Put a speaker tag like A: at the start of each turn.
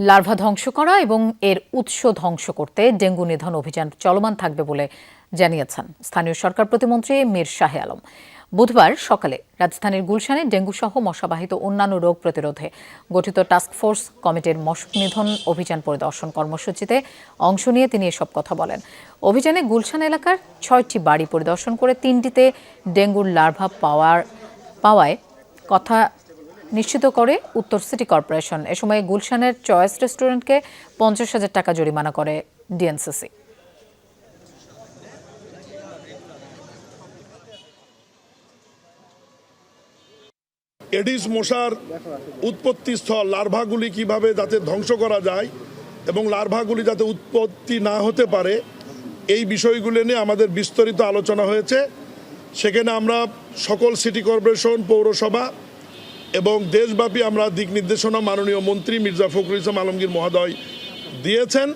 A: Larva ধ্বংস করা এবং এর উৎস ধ্বংস করতে ডেঙ্গু নিধন অভিযান চলমান থাকবে বলে জানিয়েছেন স্থানীয় সরকার প্রতিমন্ত্রী মীর শাহে আলম। বুধবার সকালে রাজধানীর গুলশানে ডেঙ্গু সহ মশাবাহিত অন্যান্য রোগ প্রতিরোধে গঠিত টাস্কফোর্স কমিটির মশক নিধন অভিযান পরিদর্শন কর্মসূচিতে অংশ নিয়ে তিনি এসব কথা বলেন। অভিযানে গুলশান এলাকার ৬টি বাড়ি পরিদর্শন করে ৩টিতে ডেঙ্গুর লার্ভা পাওয়ায় কথা নিশ্চিত করে উত্তর সিটি কর্পোরেশন। এ সময় গুলশানের চয়েস রেস্টুরেন্টকে ৫০,০০০ টাকা জরিমানা করে ডিএনসিসি।
B: এডিস মশার উৎপত্তি স্থল লার্ভাগুলি কিভাবে যাতে ধ্বংস করা যায় এবং লার্ভাগুলি যাতে উৎপত্তি না হতে পারে এই বিষয়গুলো নিয়ে আমাদের বিস্তারিত আলোচনা হয়েছে। সেখানে আমরা সকল সিটি কর্পোরেশন, পৌরসভা এবং দেশব্যাপী আমরা দিক নির্দেশনা মাননীয় মন্ত্রী মির্জা ফখরুল ইসলাম আলমগীর মহোদয় দিয়েছেন।